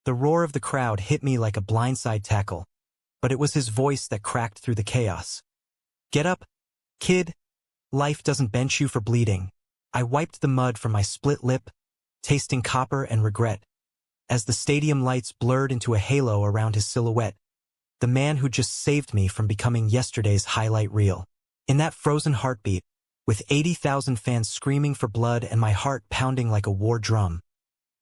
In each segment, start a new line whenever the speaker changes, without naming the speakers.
The roar of the crowd hit me like a blindside tackle, but it was his voice that cracked through the chaos. "Get up, kid. Life doesn't bench you for bleeding." I wiped the mud from my split lip, tasting copper and regret, as the stadium lights blurred into a halo around his silhouette, the man who just saved me from becoming yesterday's highlight reel. In that frozen heartbeat, with 80,000 fans screaming for blood and my heart pounding like a war drum,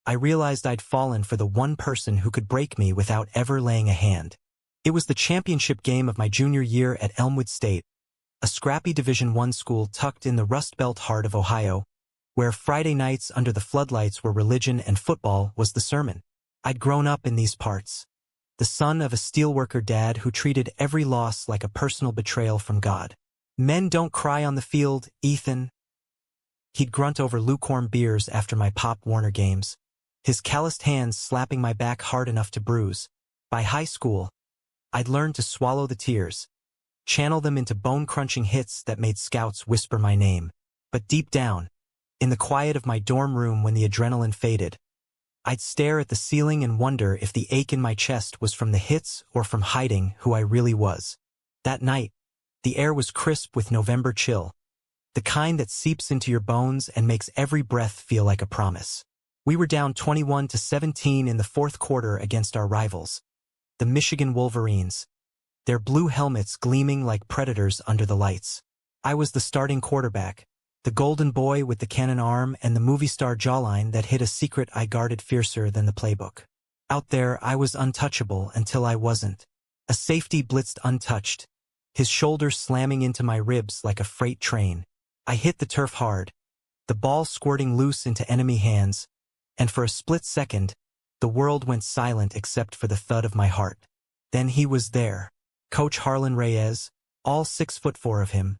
I realized I'd fallen for the one person who could break me without ever laying a hand. It was the championship game of my junior year at Elmwood State, a scrappy Division I school tucked in the Rust Belt heart of Ohio, where Friday nights under the floodlights were religion and football was the sermon. I'd grown up in these parts, the son of a steelworker dad who treated every loss like a personal betrayal from God. "Men don't cry on the field, Ethan." He'd grunt over lukewarm beers after my Pop Warner games, his calloused hands slapping my back hard enough to bruise. By high school, I'd learned to swallow the tears, channel them into bone-crunching hits that made scouts whisper my name. But deep down, in the quiet of my dorm room when the adrenaline faded, I'd stare at the ceiling and wonder if the ache in my chest was from the hits or from hiding who I really was. That night, the air was crisp with November chill, the kind that seeps into your bones and makes every breath feel like a promise. We were down 21-17 in the fourth quarter against our rivals, the Michigan Wolverines, their blue helmets gleaming like predators under the lights. I was the starting quarterback, the golden boy with the cannon arm and the movie star jawline that hid a secret I guarded fiercer than the playbook. Out there, I was untouchable until I wasn't. A safety blitzed untouched, his shoulders slamming into my ribs like a freight train. I hit the turf hard, the ball squirting loose into enemy hands, and for a split second, the world went silent except for the thud of my heart. Then he was there. Coach Harlan Reyes, all 6'4" of him,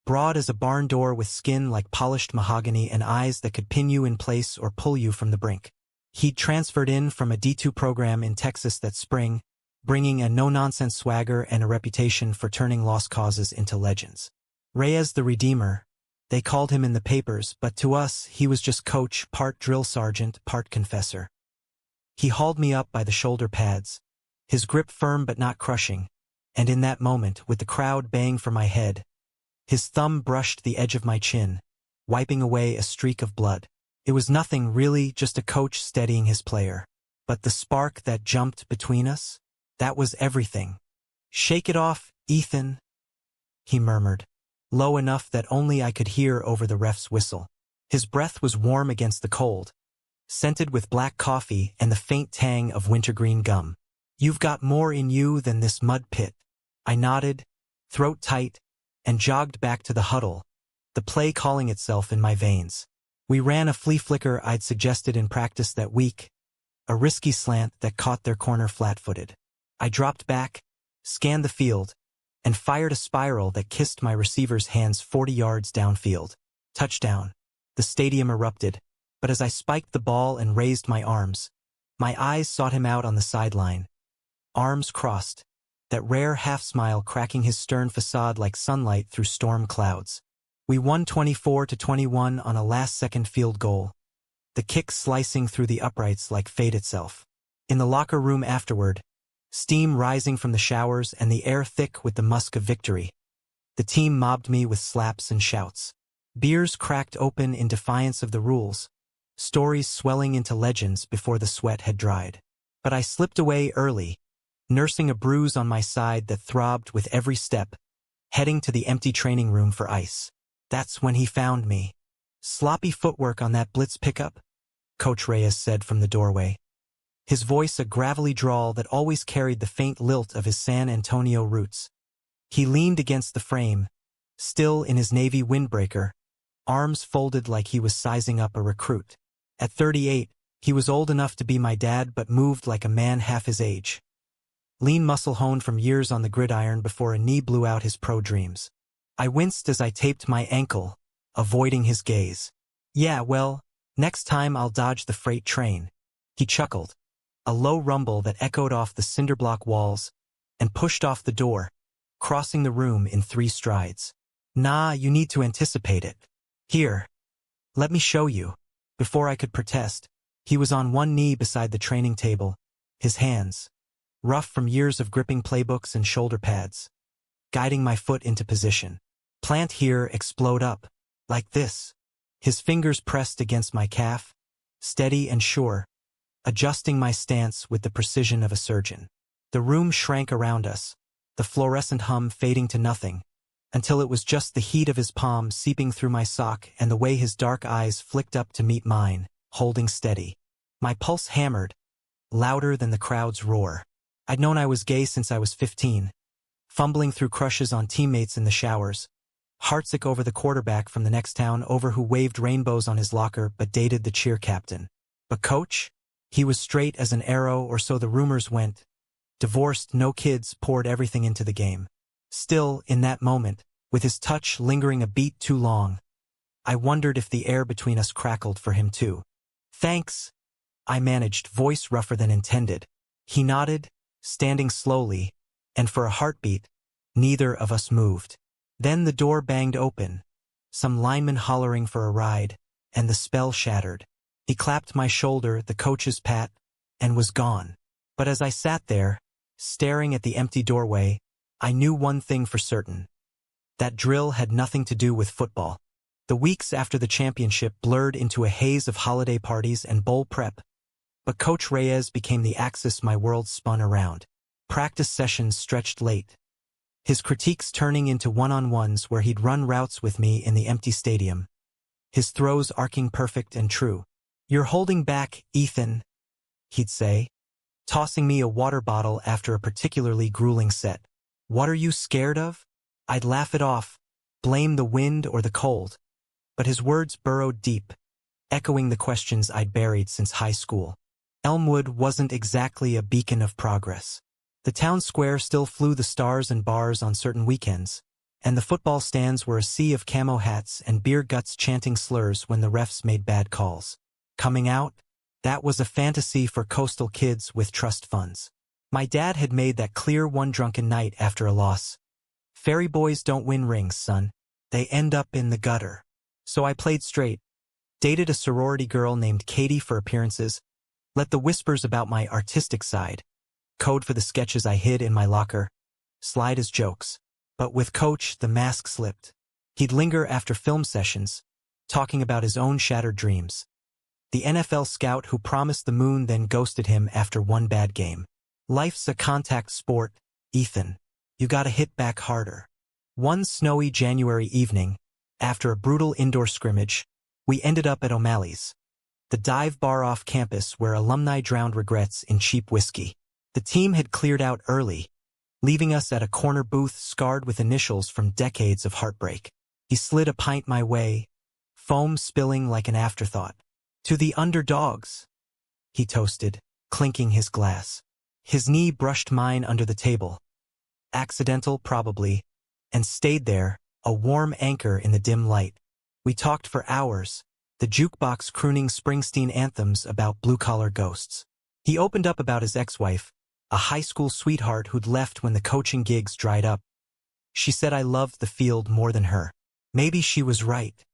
broad as a barn door with skin like polished mahogany and eyes that could pin you in place or pull you from the brink. He'd transferred in from a D2 program in Texas that spring, bringing a no-nonsense swagger and a reputation for turning lost causes into legends. Reyes the Redeemer, they called him in the papers, but to us he was just coach, part drill sergeant, part confessor. He hauled me up by the shoulder pads, his grip firm but not crushing, and in that moment, with the crowd baying for my head, his thumb brushed the edge of my chin, wiping away a streak of blood. It was nothing really, just a coach steadying his player. But the spark that jumped between us, that was everything. "Shake it off, Ethan," he murmured, low enough that only I could hear over the ref's whistle. His breath was warm against the cold, scented with black coffee and the faint tang of wintergreen gum. "You've got more in you than this mud pit." I nodded, throat tight, and jogged back to the huddle, the play calling itself in my veins. We ran a flea flicker I'd suggested in practice that week, a risky slant that caught their corner flat-footed. I dropped back, scanned the field, and fired a spiral that kissed my receiver's hands 40 yards downfield. Touchdown. The stadium erupted, but as I spiked the ball and raised my arms, my eyes sought him out on the sideline. Arms crossed, that rare half-smile cracking his stern facade like sunlight through storm clouds. We won 24-21 on a last-second field goal, the kick slicing through the uprights like fate itself. In the locker room afterward, steam rising from the showers and the air thick with the musk of victory, the team mobbed me with slaps and shouts. Beers cracked open in defiance of the rules, stories swelling into legends before the sweat had dried. But I slipped away early, nursing a bruise on my side that throbbed with every step, heading to the empty training room for ice. That's when he found me. "Sloppy footwork on that blitz pickup," Coach Reyes said from the doorway, his voice a gravelly drawl that always carried the faint lilt of his San Antonio roots. He leaned against the frame, still in his Navy windbreaker, arms folded like he was sizing up a recruit. At 38, he was old enough to be my dad but moved like a man half his age. Lean muscle honed from years on the gridiron before a knee blew out his pro dreams. I winced as I taped my ankle, avoiding his gaze. "Yeah, well, next time I'll dodge the freight train," he chuckled, a low rumble that echoed off the cinderblock walls, and pushed off the door, crossing the room in 3 strides. "Nah, you need to anticipate it. Here, let me show you." Before I could protest, he was on one knee beside the training table, his hands, rough from years of gripping playbooks and shoulder pads, guiding my foot into position. Plant here, explode up. Like this. His fingers pressed against my calf, steady and sure, adjusting my stance with the precision of a surgeon. The room shrank around us, the fluorescent hum fading to nothing, until it was just the heat of his palm seeping through my sock and the way his dark eyes flicked up to meet mine, holding steady. My pulse hammered, louder than the crowd's roar. I'd known I was gay since I was 15, fumbling through crushes on teammates in the showers, heartsick over the quarterback from the next town over who waved rainbows on his locker but dated the cheer captain. But coach? He was straight as an arrow, or so the rumors went. Divorced, no kids, poured everything into the game. Still, in that moment, with his touch lingering a beat too long, I wondered if the air between us crackled for him too. Thanks, I managed, voice rougher than intended. He nodded, standing slowly, and for a heartbeat, neither of us moved. Then the door banged open, some lineman hollering for a ride, and the spell shattered. He clapped my shoulder, the coach's pat, and was gone. But as I sat there, staring at the empty doorway, I knew one thing for certain. That drill had nothing to do with football. The weeks after the championship blurred into a haze of holiday parties and bowl prep, but Coach Reyes became the axis my world spun around. Practice sessions stretched late, his critiques turning into one-on-ones where he'd run routes with me in the empty stadium, his throws arcing perfect and true. "You're holding back, Ethan," he'd say, tossing me a water bottle after a particularly grueling set. "What are you scared of?" I'd laugh it off, blame the wind or the cold, but his words burrowed deep, echoing the questions I'd buried since high school. Elmwood wasn't exactly a beacon of progress. The town square still flew the stars and bars on certain weekends, and the football stands were a sea of camo hats and beer guts chanting slurs when the refs made bad calls. Coming out? That was a fantasy for coastal kids with trust funds. My dad had made that clear one drunken night after a loss. Fairy boys don't win rings, son. They end up in the gutter. So I played straight, dated a sorority girl named Katie for appearances, let the whispers about my artistic side, code for the sketches I hid in my locker, slide as jokes. But with Coach, the mask slipped. He'd linger after film sessions, talking about his own shattered dreams. The NFL scout who promised the moon then ghosted him after one bad game. Life's a contact sport, Ethan. You gotta hit back harder. One snowy January evening, after a brutal indoor scrimmage, we ended up at O'Malley's, the dive bar off campus where alumni drowned regrets in cheap whiskey. The team had cleared out early, leaving us at a corner booth scarred with initials from decades of heartbreak. He slid a pint my way, foam spilling like an afterthought. "To the underdogs," he toasted, clinking his glass. His knee brushed mine under the table. Accidental, probably, and stayed there, a warm anchor in the dim light. We talked for hours, the jukebox crooning Springsteen anthems about blue-collar ghosts. He opened up about his ex-wife, a high school sweetheart who'd left when the coaching gigs dried up. She said I loved the field more than her. Maybe she was right.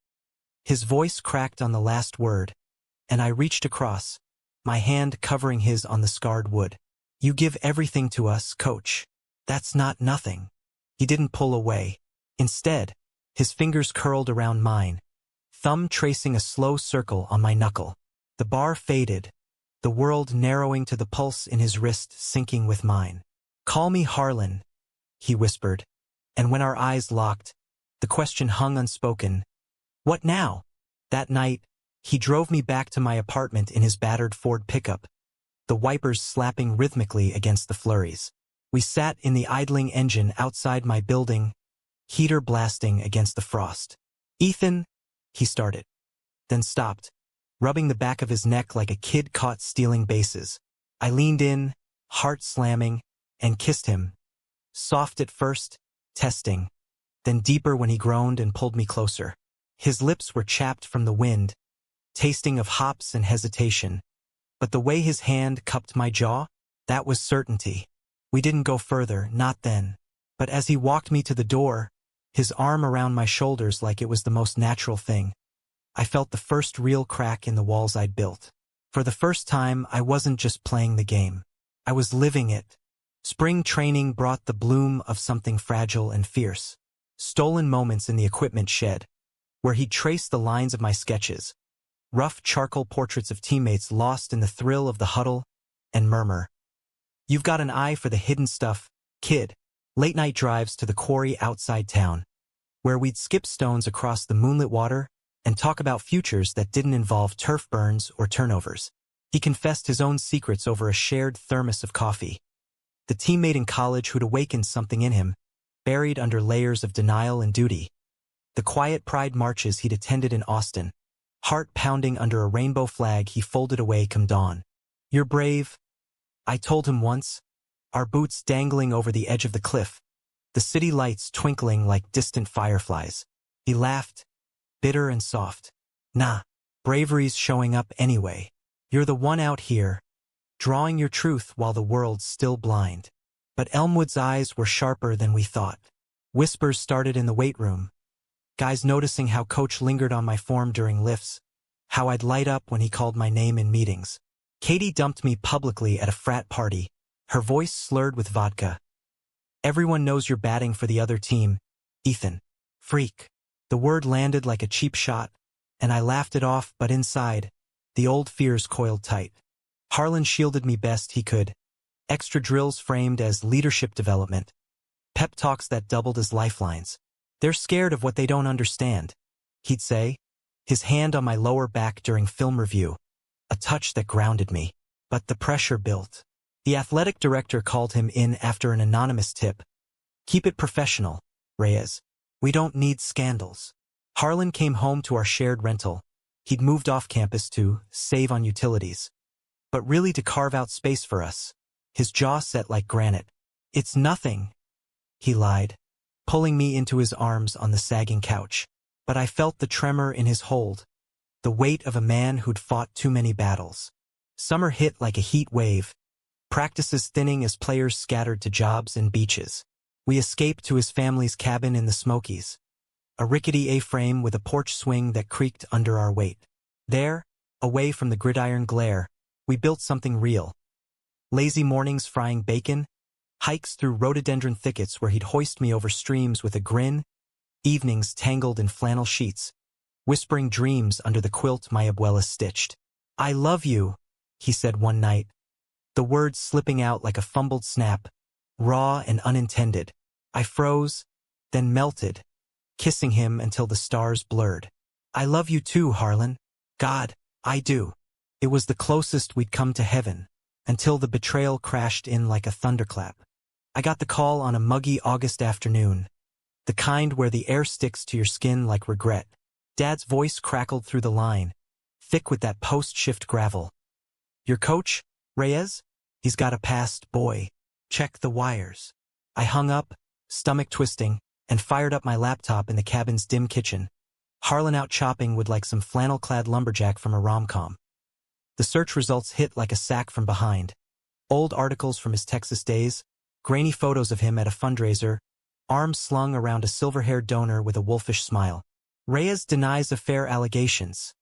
His voice cracked on the last word, and I reached across, my hand covering his on the scarred wood. "You give everything to us, Coach. That's not nothing." He didn't pull away. Instead, his fingers curled around mine, thumb tracing a slow circle on my knuckle. The bar faded, the world narrowing to the pulse in his wrist sinking with mine. "Call me Harlan," he whispered, and when our eyes locked, the question hung unspoken. What now? That night, he drove me back to my apartment in his battered Ford pickup, the wipers slapping rhythmically against the flurries. We sat in the idling engine outside my building, heater blasting against the frost. "Ethan," he started, then stopped, rubbing the back of his neck like a kid caught stealing bases. I leaned in, heart slamming, and kissed him. Soft at first, testing, then deeper when he groaned and pulled me closer. His lips were chapped from the wind, tasting of hops and hesitation, but the way his hand cupped my jaw, that was certainty. We didn't go further, not then. But as he walked me to the door, his arm around my shoulders like it was the most natural thing, I felt the first real crack in the walls I'd built. For the first time, I wasn't just playing the game. I was living it. Spring training brought the bloom of something fragile and fierce. Stolen moments in the equipment shed, where he'd traced the lines of my sketches. Rough charcoal portraits of teammates lost in the thrill of the huddle and murmur. You've got an eye for the hidden stuff, kid. Late-night drives to the quarry outside town, where we'd skip stones across the moonlit water and talk about futures that didn't involve turf burns or turnovers. He confessed his own secrets over a shared thermos of coffee. The teammate in college who'd awakened something in him, buried under layers of denial and duty. The quiet pride marches he'd attended in Austin, heart pounding under a rainbow flag he folded away come dawn. You're brave, I told him once, our boots dangling over the edge of the cliff, the city lights twinkling like distant fireflies. He laughed, bitter and soft. Nah, bravery's showing up anyway. You're the one out here, drawing your truth while the world's still blind. But Elmwood's eyes were sharper than we thought. Whispers started in the weight room. Guys noticing how Coach lingered on my form during lifts, how I'd light up when he called my name in meetings. Katie dumped me publicly at a frat party, her voice slurred with vodka. Everyone knows you're batting for the other team, Ethan. Freak. The word landed like a cheap shot, and I laughed it off, but inside, the old fears coiled tight. Harlan shielded me best he could. Extra drills framed as leadership development. Pep talks that doubled as lifelines. They're scared of what they don't understand, he'd say, his hand on my lower back during film review, a touch that grounded me. But the pressure built. The athletic director called him in after an anonymous tip. Keep it professional, Reyes. We don't need scandals. Harlan came home to our shared rental. He'd moved off campus to save on utilities, but really to carve out space for us. His jaw set like granite. It's nothing, he lied, pulling me into his arms on the sagging couch. But I felt the tremor in his hold, the weight of a man who'd fought too many battles. Summer hit like a heat wave, practices thinning as players scattered to jobs and beaches. We escaped to his family's cabin in the Smokies, a rickety A-frame with a porch swing that creaked under our weight. There, away from the gridiron glare, we built something real. Lazy mornings frying bacon, hikes through rhododendron thickets where he'd hoist me over streams with a grin, evenings tangled in flannel sheets, whispering dreams under the quilt my abuela stitched. I love you, he said one night, the words slipping out like a fumbled snap, raw and unintended. I froze, then melted, kissing him until the stars blurred. I love you too, Harlan. God, I do. It was the closest we'd come to heaven, until the betrayal crashed in like a thunderclap. I got the call on a muggy August afternoon, the kind where the air sticks to your skin like regret. Dad's voice crackled through the line, thick with that post-shift gravel. Your coach, Reyes? He's got a past, boy. Check the wires. I hung up, stomach twisting, and fired up my laptop in the cabin's dim kitchen. Harlan out chopping wood like some flannel-clad lumberjack from a rom-com. The search results hit like a sack from behind. Old articles from his Texas days, grainy photos of him at a fundraiser, arms slung around a silver-haired donor with a wolfish smile. Reyes denies affair allegations.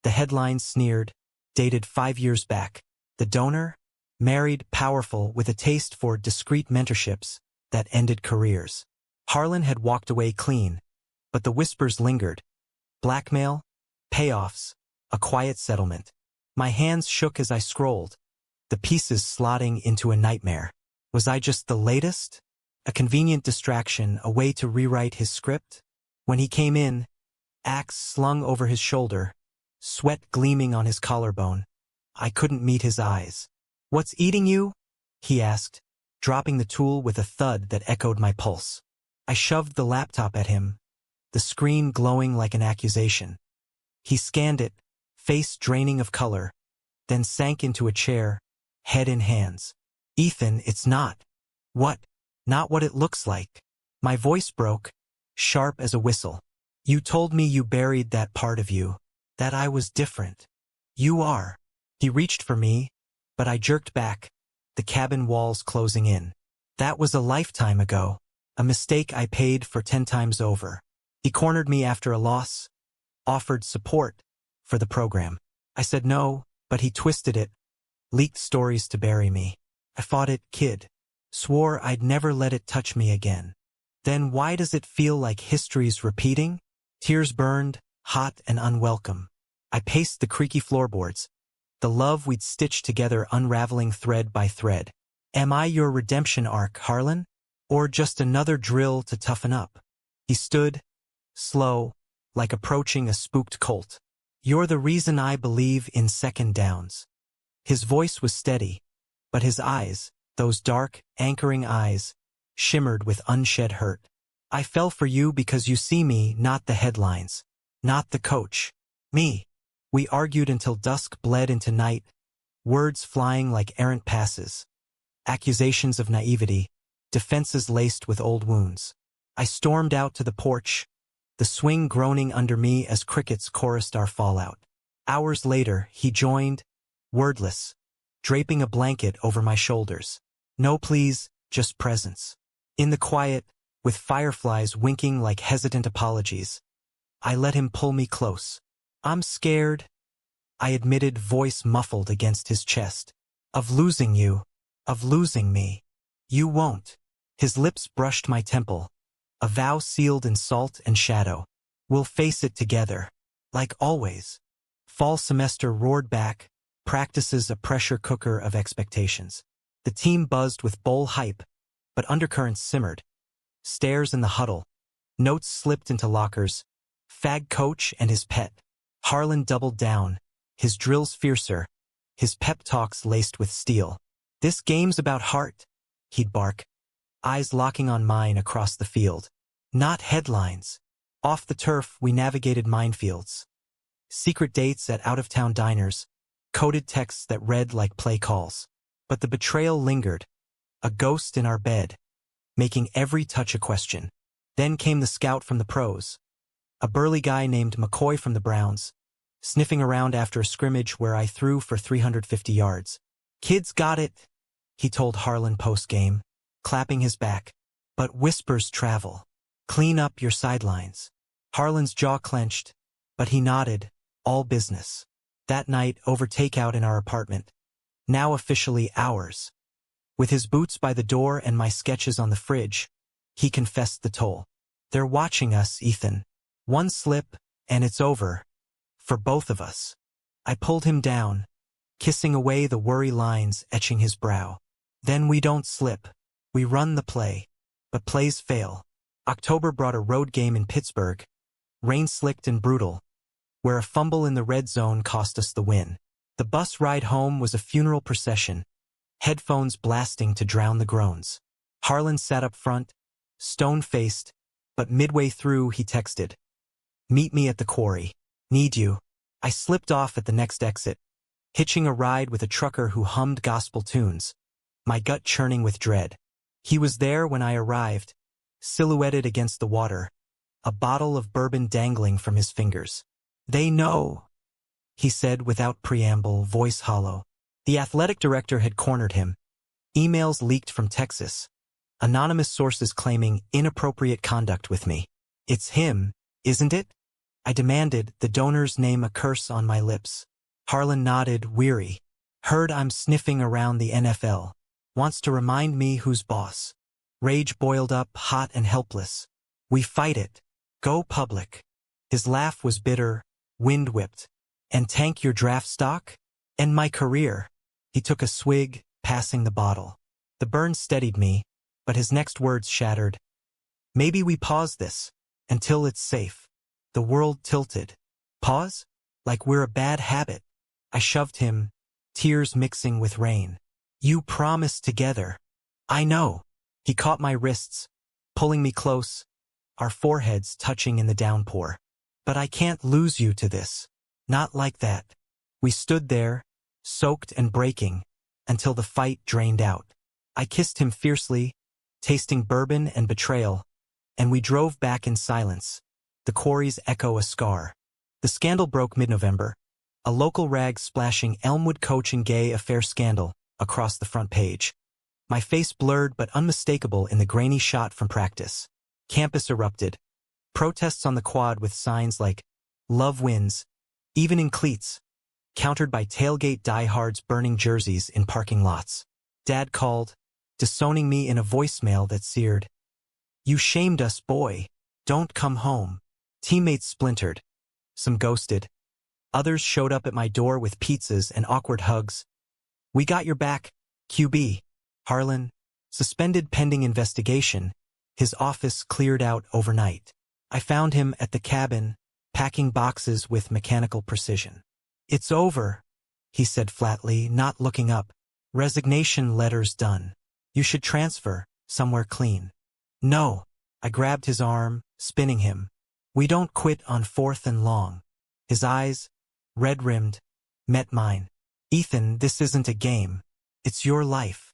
The headline sneered, dated 5 years back. The donor? Married, powerful, with a taste for discreet mentorships that ended careers. Harlan had walked away clean, but the whispers lingered. Blackmail, payoffs, a quiet settlement. My hands shook as I scrolled, the pieces slotting into a nightmare. Was I just the latest? A convenient distraction, a way to rewrite his script? When he came in, axe slung over his shoulder, sweat gleaming on his collarbone, I couldn't meet his eyes. What's eating you? He asked, dropping the tool with a thud that echoed my pulse. I shoved the laptop at him, the screen glowing like an accusation. He scanned it, face draining of color, then sank into a chair, head in hands. Ethan, it's not. What? Not what it looks like. My voice broke, sharp as a whistle. You told me you buried that part of you, that I was different. You are. He reached for me, but I jerked back, the cabin walls closing in. That was a lifetime ago, a mistake I paid for 10 times over. He cornered me after a loss, offered support for the program. I said no, but he twisted it, leaked stories to bury me. I fought it, kid. Swore I'd never let it touch me again. Then why does it feel like history's repeating? Tears burned, hot and unwelcome. I paced the creaky floorboards, the love we'd stitched together unraveling thread by thread. Am I your redemption arc, Harlan? Or just another drill to toughen up? He stood, slow, like approaching a spooked colt. You're the reason I believe in second downs. His voice was steady, but his eyes, those dark, anchoring eyes, shimmered with unshed hurt. I fell for you because you see me, not the headlines, not the coach. Me. We argued until dusk bled into night, words flying like errant passes, accusations of naivety, defenses laced with old wounds. I stormed out to the porch, the swing groaning under me as crickets chorused our fallout. Hours later, he joined, wordless, draping a blanket over my shoulders. No pleas, just presence. In the quiet, with fireflies winking like hesitant apologies, I let him pull me close. I'm scared, I admitted, voice muffled against his chest. Of losing you, of losing me. You won't. His lips brushed my temple, a vow sealed in salt and shadow. We'll face it together, like always. Fall semester roared back, practices a pressure cooker of expectations. The team buzzed with bowl hype, but undercurrents simmered. Stares in the huddle. Notes slipped into lockers. Fag coach and his pet. Harlan doubled down, his drills fiercer, his pep talks laced with steel. This game's about heart, he'd bark, eyes locking on mine across the field. Not headlines. Off the turf, we navigated minefields. Secret dates at out-of-town diners, coded texts that read like play calls. But the betrayal lingered, a ghost in our bed, making every touch a question. Then came the scout from the pros, a burly guy named McCoy from the Browns, sniffing around after a scrimmage where I threw for 350 yards. Kids got it, he told Harlan post-game, clapping his back. But whispers travel. Clean up your sidelines. Harlan's jaw clenched, but he nodded, all business. That night, over takeout in our apartment, now officially ours. With his boots by the door and my sketches on the fridge, he confessed the toll. They're watching us, Ethan. One slip, and it's over. For both of us. I pulled him down, kissing away the worry lines etching his brow. Then we don't slip. We run the play. But plays fail. October brought a road game in Pittsburgh, rain-slicked and brutal, where a fumble in the red zone cost us the win. The bus ride home was a funeral procession, headphones blasting to drown the groans. Harlan sat up front, stone-faced, but midway through he texted, "Meet me at the quarry. Need you." I slipped off at the next exit, hitching a ride with a trucker who hummed gospel tunes, my gut churning with dread. He was there when I arrived, silhouetted against the water, a bottle of bourbon dangling from his fingers. "They know," he said without preamble, voice hollow. The athletic director had cornered him. Emails leaked from Texas. Anonymous sources claiming inappropriate conduct with me. "It's him, isn't it?" I demanded, the donor's name a curse on my lips. Harlan nodded, weary. "Heard I'm sniffing around the NFL. Wants to remind me who's boss." Rage boiled up, hot and helpless. "We fight it. Go public." His laugh was bitter, wind-whipped. "And tank your draft stock? And my career." He took a swig, passing the bottle. The burn steadied me, but his next words shattered. "Maybe we pause this, until it's safe." The world tilted. Pause? Like we're a bad habit. I shoved him, tears mixing with rain. "You promised together." "I know." He caught my wrists, pulling me close, our foreheads touching in the downpour. "But I can't lose you to this. Not like that." We stood there, soaked and breaking, until the fight drained out. I kissed him fiercely, tasting bourbon and betrayal, and we drove back in silence, the quarry's echo a scar. The scandal broke mid-November, a local rag splashing Elmwood coach and gay affair scandal across the front page. My face blurred but unmistakable in the grainy shot from practice. Campus erupted. Protests on the quad with signs like, "Love wins," even in cleats, countered by tailgate diehards burning jerseys in parking lots. Dad called, disowning me in a voicemail that seared. You shamed us, boy. Don't come home. Teammates splintered. Some ghosted. Others showed up at my door with pizzas and awkward hugs. We got your back, QB. Harlan, suspended pending investigation, his office cleared out overnight. I found him at the cabin, packing boxes with mechanical precision. It's over, he said flatly, not looking up. Resignation letters done. You should transfer, somewhere clean. No, I grabbed his arm, spinning him. We don't quit on 4th and long. His eyes, red-rimmed, met mine. Ethan, this isn't a game. It's your life.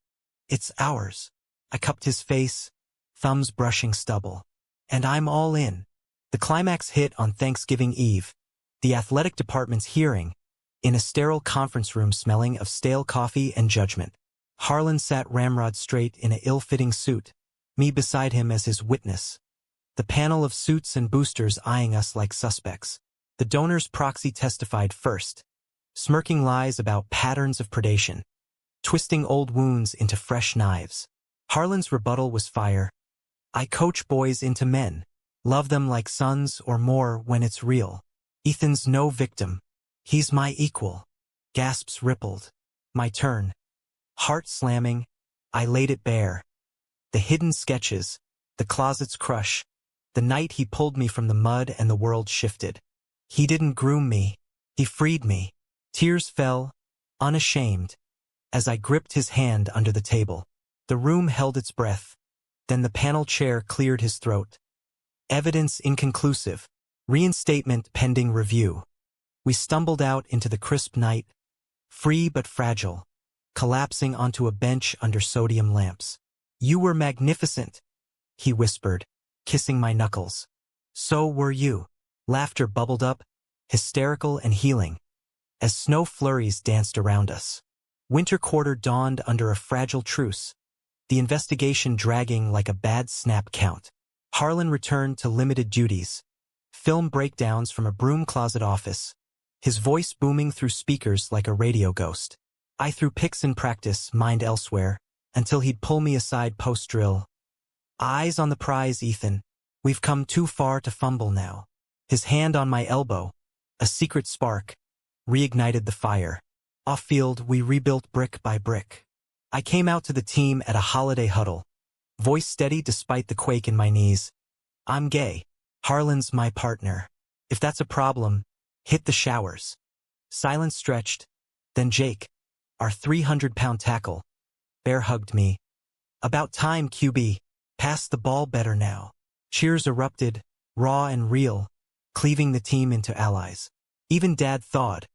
It's ours. I cupped his face, thumbs brushing stubble. And I'm all in. The climax hit on Thanksgiving Eve, the athletic department's hearing, in a sterile conference room smelling of stale coffee and judgment. Harlan sat ramrod straight in an ill-fitting suit, me beside him as his witness. The panel of suits and boosters eyeing us like suspects. The donor's proxy testified first, smirking lies about patterns of predation, twisting old wounds into fresh knives. Harlan's rebuttal was fire. I coach boys into men. Love them like sons or more when it's real. Ethan's no victim. He's my equal. Gasps rippled. My turn. Heart slamming, I laid it bare. The hidden sketches, the closet's crush, the night he pulled me from the mud and the world shifted. He didn't groom me. He freed me. Tears fell, unashamed, as I gripped his hand under the table. The room held its breath. Then the panel chair cleared his throat. Evidence inconclusive. Reinstatement pending review. We stumbled out into the crisp night, free but fragile, collapsing onto a bench under sodium lamps. You were magnificent, he whispered, kissing my knuckles. So were you. Laughter bubbled up, hysterical and healing, as snow flurries danced around us. Winter quarter dawned under a fragile truce, the investigation dragging like a bad snap count. Harlan returned to limited duties, film breakdowns from a broom closet office, his voice booming through speakers like a radio ghost. I threw picks in practice, mind elsewhere, until he'd pull me aside post-drill. Eyes on the prize, Ethan. We've come too far to fumble now. His hand on my elbow, a secret spark, reignited the fire. Off-field, we rebuilt brick by brick. I came out to the team at a holiday huddle, voice steady despite the quake in my knees. I'm gay. Harlan's my partner. If that's a problem, hit the showers. Silence stretched. Then Jake, our 300-pound tackle, bear-hugged me. About time, QB. Pass the ball better now. Cheers erupted, raw and real, cleaving the team into allies. Even Dad thawed,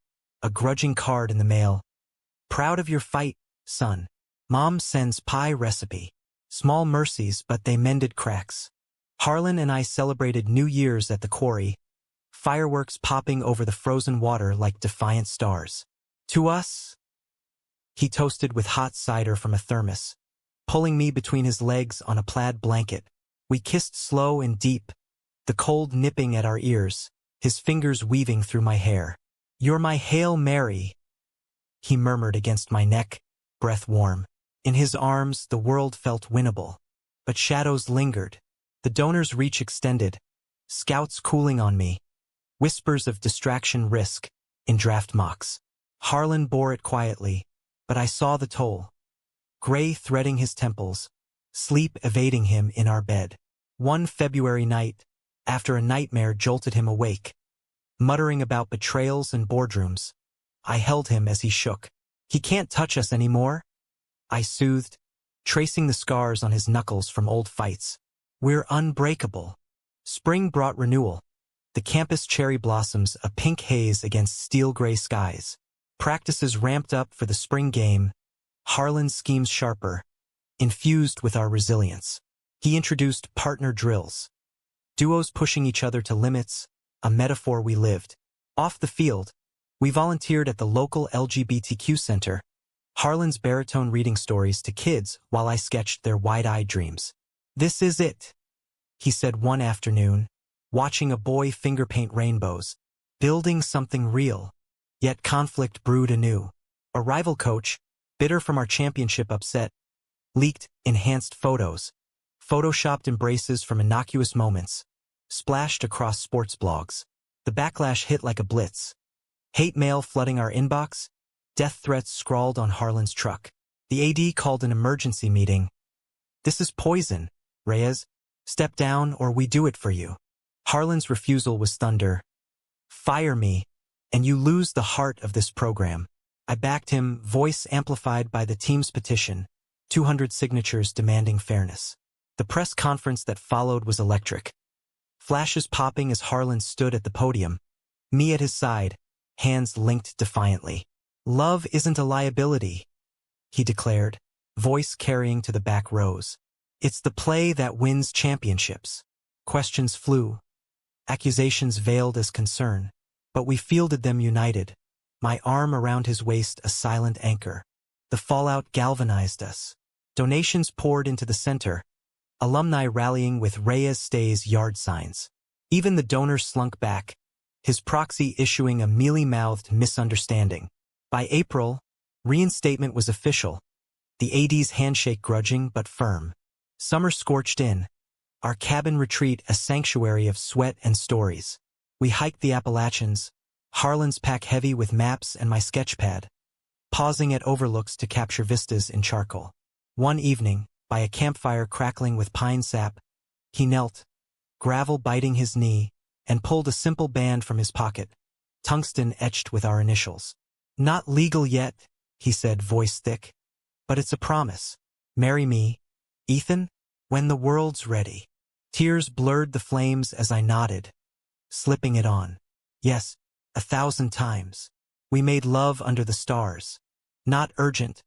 a grudging card in the mail. Proud of your fight, son. Mom sends pie recipe. Small mercies, but they mended cracks. Harlan and I celebrated New Year's at the quarry, fireworks popping over the frozen water like defiant stars. To us, he toasted with hot cider from a thermos, pulling me between his legs on a plaid blanket. We kissed slow and deep, the cold nipping at our ears, his fingers weaving through my hair. You're my Hail Mary, he murmured against my neck, breath warm. In his arms, the world felt winnable. But shadows lingered. The donor's reach extended, scouts cooling on me, whispers of distraction risk in draft mocks. Harlan bore it quietly, but I saw the toll. Gray threading his temples, sleep evading him in our bed. One February night, after a nightmare jolted him awake, muttering about betrayals and boardrooms, I held him as he shook. He can't touch us anymore, I soothed, tracing the scars on his knuckles from old fights. We're unbreakable. Spring brought renewal. The campus cherry blossoms a pink haze against steel-gray skies. Practices ramped up for the spring game. Harlan's schemes sharper, infused with our resilience. He introduced partner drills. Duos pushing each other to limits, a metaphor we lived. Off the field, we volunteered at the local LGBTQ center. Harlan's baritone reading stories to kids while I sketched their wide-eyed dreams. This is it, he said one afternoon, watching a boy finger paint rainbows, building something real. Yet conflict brewed anew. A rival coach, bitter from our championship upset, leaked enhanced photos, photoshopped embraces from innocuous moments, splashed across sports blogs. The backlash hit like a blitz. Hate mail flooding our inbox, death threats scrawled on Harlan's truck. The AD called an emergency meeting. "This is poison, Reyes. Step down or we do it for you." Harlan's refusal was thunder. "Fire me, and you lose the heart of this program." I backed him, voice amplified by the team's petition, 200 signatures demanding fairness. The press conference that followed was electric. Flashes popping as Harlan stood at the podium, me at his side, hands linked defiantly. "Love isn't a liability," he declared, voice carrying to the back rows. "It's the play that wins championships." Questions flew, accusations veiled as concern, but we fielded them united, my arm around his waist a silent anchor. The fallout galvanized us. Donations poured into the center, alumni rallying with Reyes stays yard signs. Even the donor slunk back, his proxy issuing a mealy-mouthed misunderstanding. By April, reinstatement was official, the AD's handshake grudging but firm. Summer scorched in, our cabin retreat a sanctuary of sweat and stories. We hiked the Appalachians, Harlan's pack heavy with maps and my sketchpad, pausing at overlooks to capture vistas in charcoal. One evening, by a campfire crackling with pine sap, he knelt, gravel biting his knee, and pulled a simple band from his pocket, tungsten etched with our initials. "Not legal yet," he said, voice thick, "but it's a promise. Marry me, Ethan, when the world's ready." Tears blurred the flames as I nodded, slipping it on. Yes, 1,000 times. We made love under the stars. Not urgent,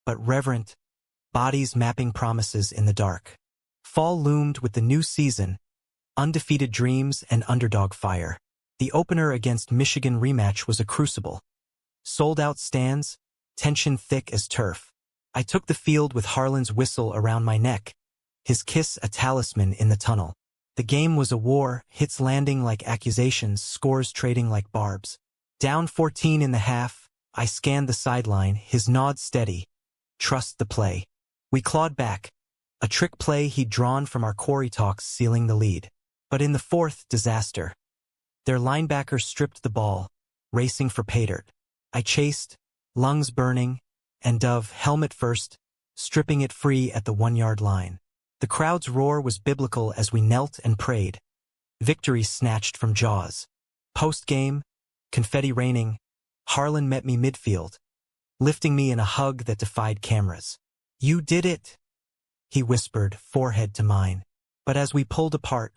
but reverent, bodies mapping promises in the dark. Fall loomed with the new season, undefeated dreams and underdog fire. The opener against Michigan rematch was a crucible. Sold-out stands, tension thick as turf. I took the field with Harlan's whistle around my neck, his kiss a talisman in the tunnel. The game was a war, hits landing like accusations, scores trading like barbs. Down 14 in the half, I scanned the sideline, his nod steady. "Trust the play." We clawed back, a trick play he'd drawn from our quarry talks sealing the lead. But in the fourth, disaster. Their linebacker stripped the ball, racing for pay dirt. I chased, lungs burning, and Dove, helmet first, stripping it free at the 1-yard line. The crowd's roar was biblical as we knelt and prayed. Victory snatched from jaws. Post-game, confetti raining, Harlan met me midfield, lifting me in a hug that defied cameras. "You did it," he whispered, forehead to mine. But as we pulled apart,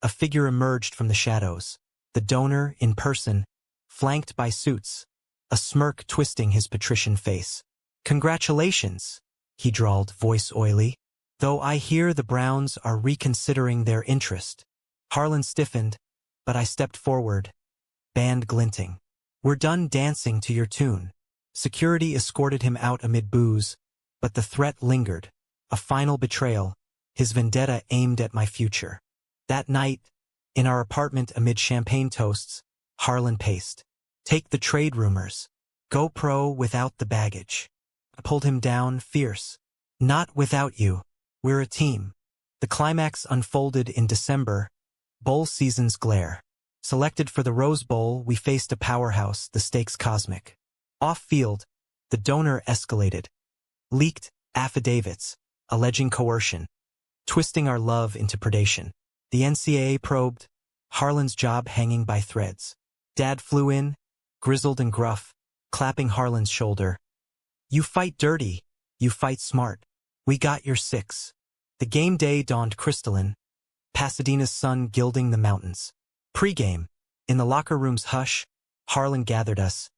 a figure emerged from the shadows, the donor in person, flanked by suits, a smirk twisting his patrician face. "Congratulations," he drawled, voice oily. "Though I hear the Browns are reconsidering their interest." Harlan stiffened, but I stepped forward, band glinting. "We're done dancing to your tune." Security escorted him out amid boos, but the threat lingered, a final betrayal, his vendetta aimed at my future. That night, in our apartment amid champagne toasts, Harlan paced. "Take the trade rumors. Go pro without the baggage." I pulled him down, fierce. "Not without you. We're a team." The climax unfolded in December, bowl season's glare. Selected for the Rose Bowl, we faced a powerhouse, the stakes cosmic. Off-field, the donor escalated. Leaked affidavits, alleging coercion, twisting our love into predation. The NCAA probed, Harlan's job hanging by threads. Dad flew in, grizzled and gruff, clapping Harlan's shoulder. "You fight dirty, you fight smart. We got your 6. The game day dawned crystalline, Pasadena's sun gilding the mountains. Pre-game, in the locker room's hush, Harlan gathered us.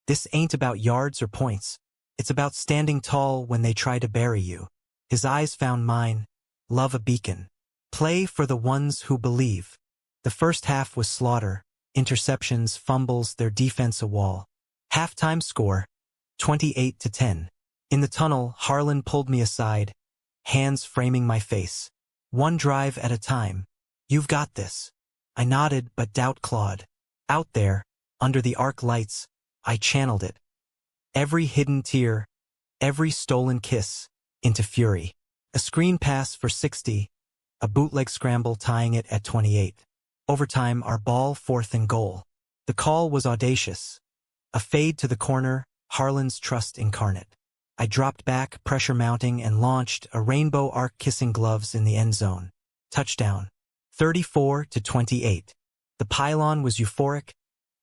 "This ain't about yards or points. It's about standing tall when they try to bury you." His eyes found mine, love a beacon. "Play for the ones who believe." The first half was slaughter, interceptions, fumbles, their defense a wall. Halftime score, 28-10. In the tunnel, Harlan pulled me aside, hands framing my face. "One drive at a time. You've got this." I nodded, but doubt clawed. Out there, under the arc lights, I channeled it. Every hidden tear, Every stolen kiss into fury. A screen pass for 60, a bootleg scramble tying it at 28. Overtime, our ball, 4th and goal. The call was audacious. A fade to the corner, Harlan's trust incarnate. I dropped back, pressure mounting, and launched a rainbow arc kissing gloves in the end zone. Touchdown. 34-28. The pylon was euphoric,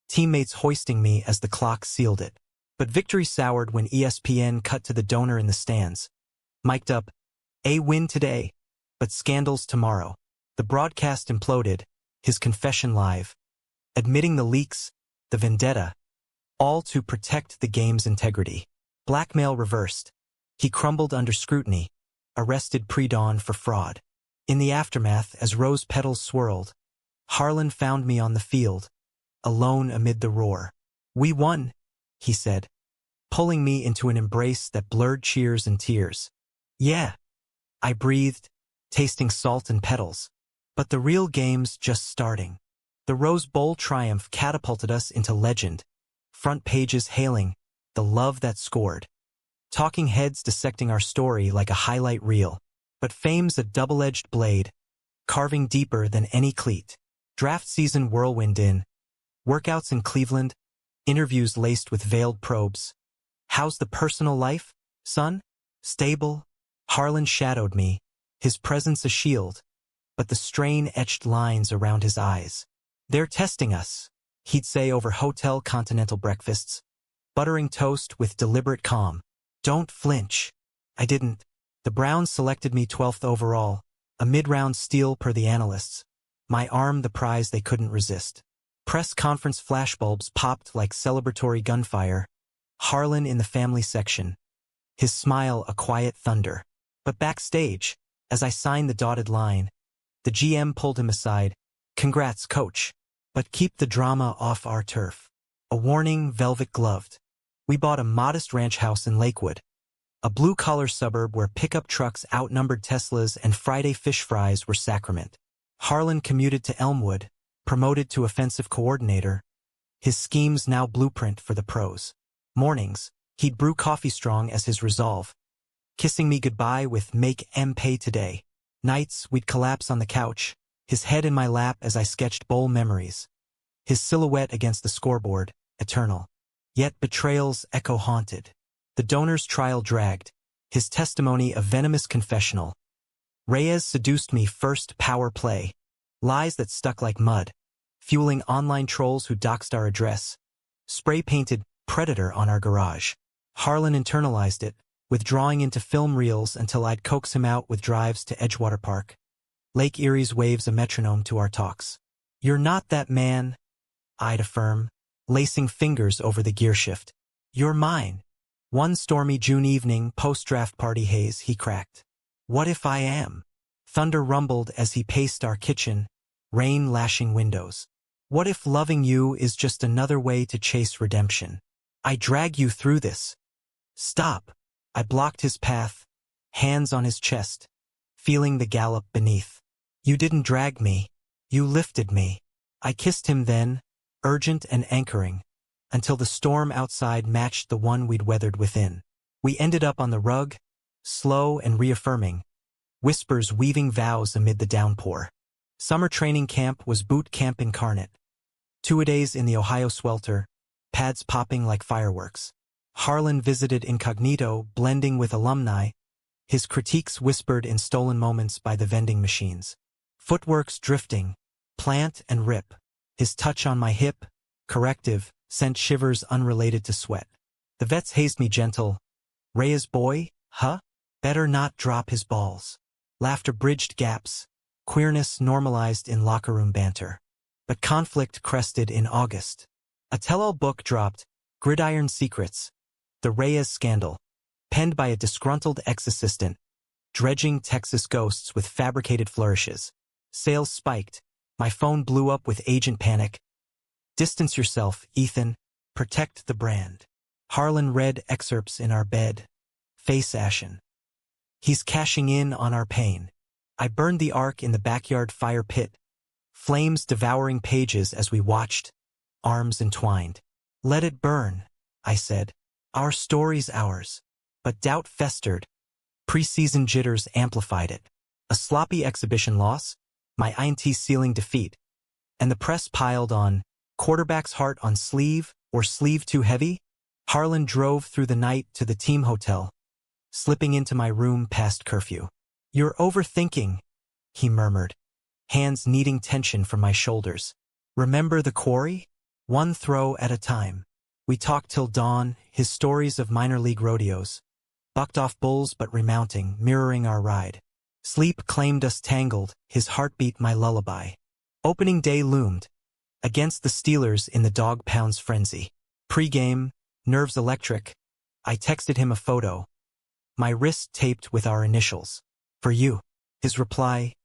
teammates hoisting me as the clock sealed it. But victory soured when ESPN cut to the donor in the stands. Mic'd up, "A win today, but scandals tomorrow." The broadcast imploded, his confession live, admitting the leaks, the vendetta, all to protect the game's integrity. Blackmail reversed. He crumbled under scrutiny, arrested pre-dawn for fraud. In the aftermath, as rose petals swirled, Harlan found me on the field, alone amid the roar. "We won," he said, pulling me into an embrace that blurred cheers and tears. "Yeah," I breathed, tasting salt and petals. But the real game's just starting. The Rose Bowl triumph catapulted us into legend, front pages hailing the love that scored. Talking heads dissecting our story like a highlight reel. But fame's a double-edged blade, carving deeper than any cleat. Draft season whirlwind in. Workouts in Cleveland, interviews laced with veiled probes. "How's the personal life, son? Stable?" Harlan shadowed me, his presence a shield, but the strain-etched lines around his eyes. "They're testing us," he'd say over hotel continental breakfasts, buttering toast with deliberate calm. "Don't flinch." I didn't. The Browns selected me 12th overall, a mid-round steal per the analysts. My arm the prize they couldn't resist. Press conference flashbulbs popped like celebratory gunfire. Harlan in the family section, his smile a quiet thunder. But backstage, as I signed the dotted line, the GM pulled him aside. "Congrats, coach, but keep the drama off our turf." A warning, velvet-gloved. We bought a modest ranch house in Lakewood, a blue-collar suburb where pickup trucks outnumbered Teslas and Friday fish fries were sacrament. Harlan commuted to Elmwood, promoted to offensive coordinator, his schemes now blueprint for the pros. Mornings, he'd brew coffee strong as his resolve, kissing me goodbye with "Make M pay today." Nights, we'd collapse on the couch, his head in my lap as I sketched bowl memories, his silhouette against the scoreboard, eternal. Yet betrayals echo-haunted. The donor's trial dragged, his testimony a venomous confessional. Reyes seduced me first, power play. Lies that stuck like mud, fueling online trolls who doxed our address. Spray-painted "Predator" on our garage. Harlan internalized it, withdrawing into film reels until I'd coax him out with drives to Edgewater Park. Lake Erie's waves a metronome to our talks. "You're not that man," I'd affirm, lacing fingers over the gearshift. "You're mine." One stormy June evening, post-draft party haze, he cracked. "What if I am?" Thunder rumbled as he paced our kitchen, rain lashing windows. "What if loving you is just another way to chase redemption? I drag you through this." "Stop." I blocked his path, hands on his chest, feeling the gallop beneath. "You didn't drag me. You lifted me." I kissed him then, urgent and anchoring, until the storm outside matched the one we'd weathered within. We ended up on the rug, slow and reaffirming, whispers weaving vows amid the downpour. Summer training camp was boot camp incarnate. 2-a-days in the Ohio swelter, pads popping like fireworks. Harlan visited incognito, blending with alumni, his critiques whispered in stolen moments by the vending machines. Footworks drifting, plant and rip. His touch on my hip, corrective, sent shivers unrelated to sweat. The vets hazed me gentle. "Reyes boy, huh? Better not drop his balls." Laughter bridged gaps, queerness normalized in locker room banter. But conflict crested in August. A tell-all book dropped, Gridiron Secrets, The Reyes Scandal, penned by a disgruntled ex-assistant, dredging Texas ghosts with fabricated flourishes. Sales spiked. My phone blew up with agent panic. "Distance yourself, Ethan. Protect the brand." Harlan read excerpts in our bed, face ashen. He's cashing in on our pain. I burned the arc in the backyard fire pit, flames devouring pages as we watched, arms entwined. "Let it burn," I said. "Our story's ours." But doubt festered. Preseason jitters amplified it. A sloppy exhibition loss, my INT ceiling defeat, and the press piled on, quarterback's heart on sleeve or sleeve too heavy. Harlan drove through the night to the team hotel, slipping into my room past curfew. "You're overthinking," he murmured, hands kneading tension from my shoulders. "Remember the quarry? One throw at a time." We talked till dawn, his stories of minor league rodeos, bucked off bulls but remounting, mirroring our ride. Sleep claimed us tangled, his heartbeat my lullaby. Opening day loomed. Against the Steelers in the dog pounds frenzy. Pre-game, nerves electric, I texted him a photo. My wrist taped with our initials. "For you." His reply,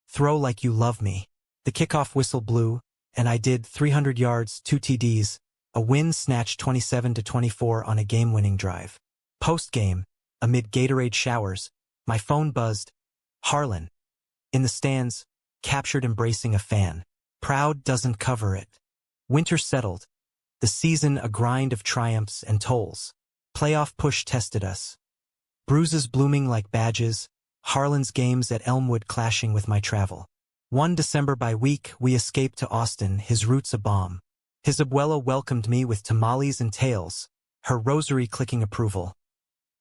"Throw like you love me." The kickoff whistle blew, and I did 300 yards, 2 TDs, a win snatched 27-24 on a game-winning drive. Post-game, amid Gatorade showers, my phone buzzed. Harlan. In the stands, captured embracing a fan. Proud doesn't cover it. Winter settled. The season a grind of triumphs and tolls. Playoff push tested us. Bruises blooming like badges, Harlan's games at Elmwood clashing with my travel. One December by week, we escaped to Austin, his roots a balm. His abuela welcomed me with tamales and tales, her rosary clicking approval.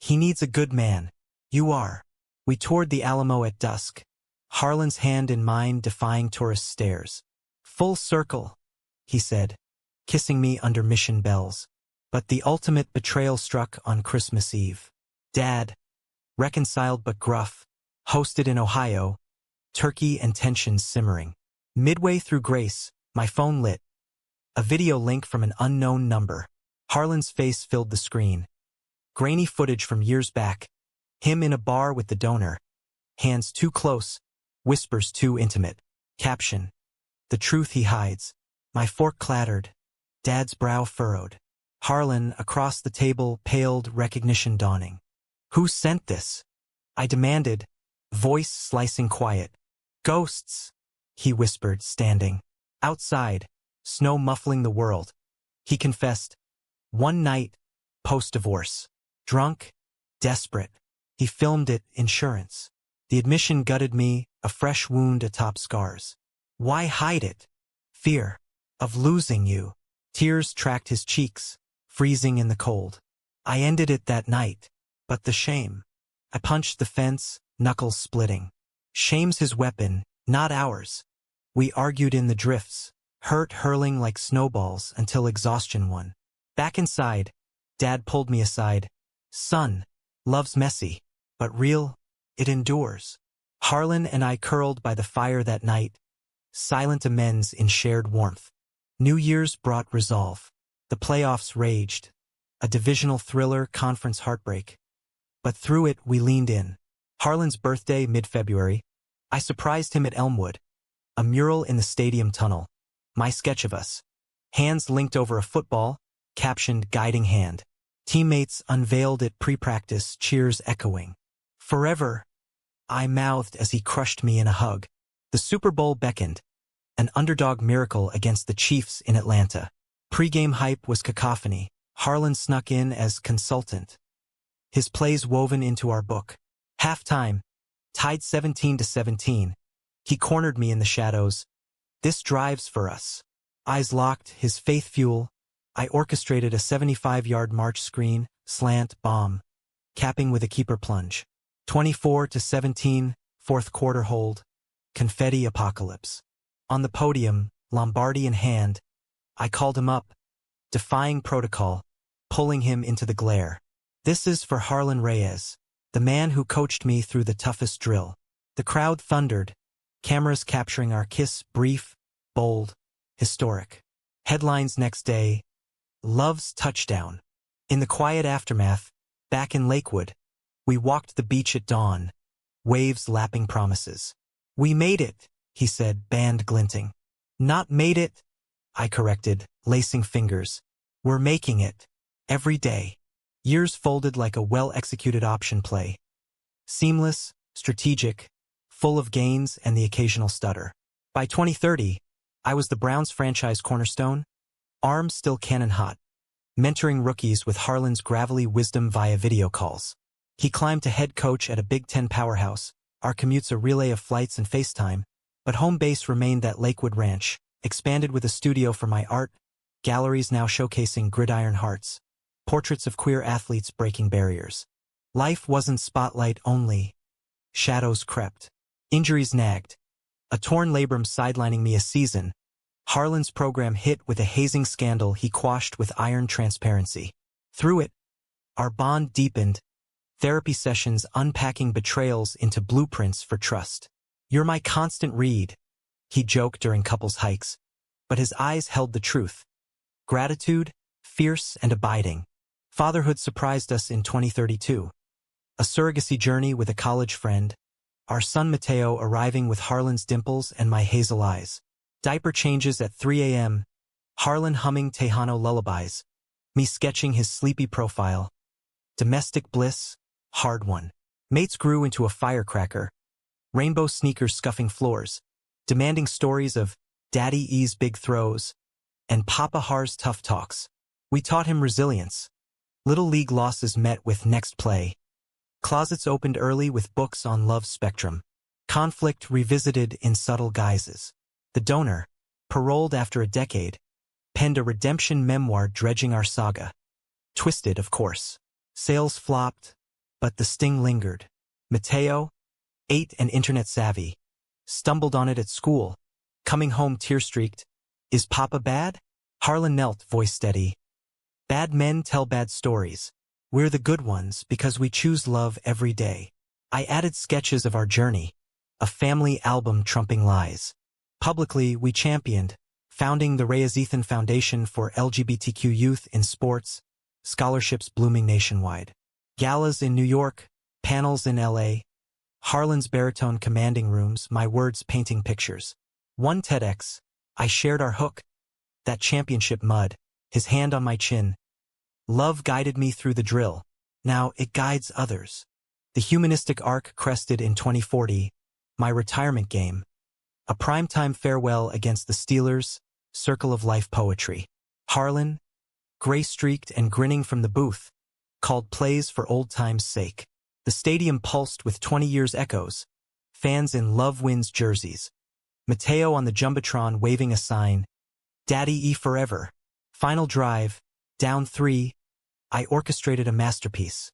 "He needs a good man. You are." We toured the Alamo at dusk, Harlan's hand in mine defying tourist stares. "Full circle," he said, kissing me under mission bells. But the ultimate betrayal struck on Christmas Eve. Dad, reconciled but gruff, hosted in Ohio, turkey and tensions simmering. Midway through grace, my phone lit. A video link from an unknown number. Harlan's face filled the screen. Grainy footage from years back. Him in a bar with the donor. Hands too close, whispers too intimate. Caption. "The truth he hides." My fork clattered. Dad's brow furrowed. Harlan, across the table, paled, recognition dawning. "Who sent this?" I demanded, voice slicing quiet. "Ghosts," he whispered, standing. Outside, snow muffling the world. He confessed. One night, post-divorce. Drunk, desperate. He filmed it, insurance. The admission gutted me, a fresh wound atop scars. Why hide it? Fear. Of losing you. Tears tracked his cheeks, freezing in the cold. I ended it that night. But the shame. I punched the fence, knuckles splitting. Shame's his weapon, not ours. We argued in the drifts, hurt hurling like snowballs until exhaustion won. Back inside, Dad pulled me aside. "Son, love's messy, but real, it endures." Harlan and I curled by the fire that night, silent amends in shared warmth. New Year's brought resolve. The playoffs raged, a divisional thriller, conference heartbreak. But through it we leaned in. Harlan's birthday, mid-February, I surprised him at Elmwood. A mural in the stadium tunnel. My sketch of us. Hands linked over a football, captioned "Guiding Hand." Teammates unveiled it pre-practice, cheers echoing. "Forever," I mouthed as he crushed me in a hug. The Super Bowl beckoned. An underdog miracle against the Chiefs in Atlanta. Pre-game hype was cacophony. Harlan snuck in as consultant. His plays woven into our book. Halftime, tied 17-17. He cornered me in the shadows. "This drive's for us." Eyes locked, his faith fuel. I orchestrated a 75-yard march screen, slant, bomb, capping with a keeper plunge. 24-17, fourth quarter hold. Confetti apocalypse. On the podium, Lombardi in hand, I called him up, defying protocol, pulling him into the glare. "This is for Harlan Reyes, the man who coached me through the toughest drill." The crowd thundered, cameras capturing our kiss, brief, bold, historic. Headlines next day, "Love's touchdown." In the quiet aftermath, back in Lakewood, we walked the beach at dawn, waves lapping promises. "We made it," he said, band glinting. "Not made it," I corrected, lacing fingers. "We're making it. Every day." Years folded like a well-executed option play. Seamless, strategic, full of gains and the occasional stutter. By 2030, I was the Browns' franchise cornerstone, arms still cannon hot, mentoring rookies with Harlan's gravelly wisdom via video calls. He climbed to head coach at a Big Ten powerhouse, our commutes a relay of flights and FaceTime, but home base remained that Lakewood ranch, expanded with a studio for my art, galleries now showcasing gridiron hearts, portraits of queer athletes breaking barriers. Life wasn't spotlight only. Shadows crept. Injuries nagged. A torn labrum sidelining me a season. Harlan's program hit with a hazing scandal he quashed with iron transparency. Through it, our bond deepened, therapy sessions unpacking betrayals into blueprints for trust. "You're my constant read," he joked during couples hikes, but his eyes held the truth. Gratitude, fierce and abiding. Fatherhood surprised us in 2032. A surrogacy journey with a college friend, our son Mateo arriving with Harlan's dimples and my hazel eyes. Diaper changes at 3 a.m., Harlan humming Tejano lullabies, me sketching his sleepy profile. Domestic bliss, hard won. Mates grew into a firecracker, rainbow sneakers scuffing floors, demanding stories of Daddy E's big throws and Papa Har's tough talks. We taught him resilience. Little league losses met with next play. Closets opened early with books on love's spectrum. Conflict revisited in subtle guises. The donor, paroled after a decade, penned a redemption memoir dredging our saga. Twisted, of course. Sales flopped, but the sting lingered. Mateo, 8 and internet savvy, stumbled on it at school, coming home tear-streaked. "Is Papa bad?" Harlan knelt, voice steady. "Bad men tell bad stories. We're the good ones because we choose love every day." I added sketches of our journey, a family album trumping lies. Publicly, we championed, founding the Reyes Ethan Foundation for LGBTQ youth in sports, scholarships blooming nationwide. Galas in New York, panels in LA, Harlan's baritone commanding rooms, my words painting pictures. One TEDx, I shared our hook, that championship mud, his hand on my chin. Love guided me through the drill. Now it guides others. The humanistic arc crested in 2040, my retirement game. A primetime farewell against the Steelers, circle of life poetry. Harlan, gray-streaked and grinning from the booth, called plays for old time's sake. The stadium pulsed with 20 years echoes, fans in Love Wins jerseys. Mateo on the Jumbotron waving a sign, Daddy E forever. Final drive, down 3, I orchestrated a masterpiece.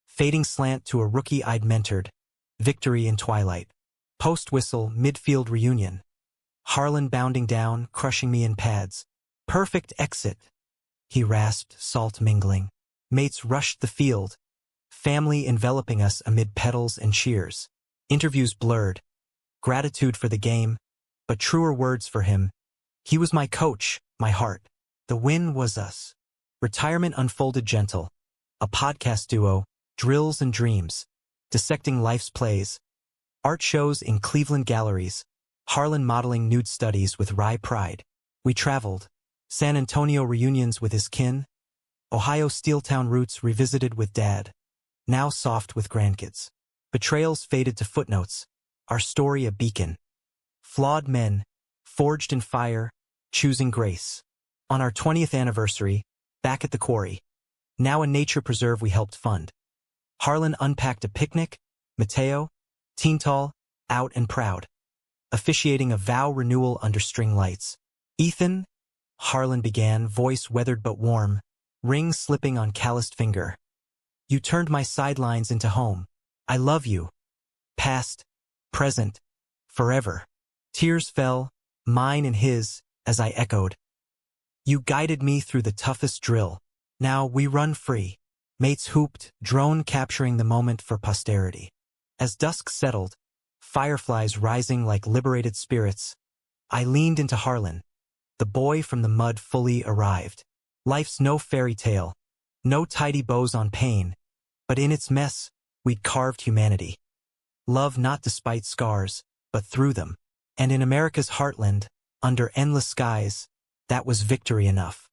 Fading slant to a rookie I'd mentored, victory in twilight. Post-whistle, midfield reunion. Harlan bounding down, crushing me in pads. Perfect exit, he rasped, salt mingling. Mates rushed the field, family enveloping us amid pedals and cheers. Interviews blurred. Gratitude for the game, but truer words for him. He was my coach, my heart. The win was us. Retirement unfolded gentle. A podcast duo, drills and dreams, dissecting life's plays. Art shows in Cleveland galleries, Harlan modeling nude studies with wry pride. We traveled. San Antonio reunions with his kin. Ohio Steeltown roots revisited with Dad. Now soft with grandkids. Betrayals faded to footnotes. Our story a beacon. Flawed men, forged in fire, choosing grace. On our 20th anniversary, back at the quarry. Now a nature preserve we helped fund. Harlan unpacked a picnic. Mateo, teen tall, out and proud. Officiating a vow renewal under string lights. Ethan, Harlan began, voice weathered but warm, ring slipping on calloused finger. You turned my sidelines into home. I love you. Past, present, forever. Tears fell, mine and his, as I echoed. You guided me through the toughest drill. Now we run free. Mates hooped, drone capturing the moment for posterity. As dusk settled, fireflies rising like liberated spirits, I leaned into Harlan. The boy from the mud fully arrived. Life's no fairy tale, no tidy bows on pain, but in its mess, we'd carved humanity. Love not despite scars, but through them. And in America's heartland, under endless skies, that was victory enough.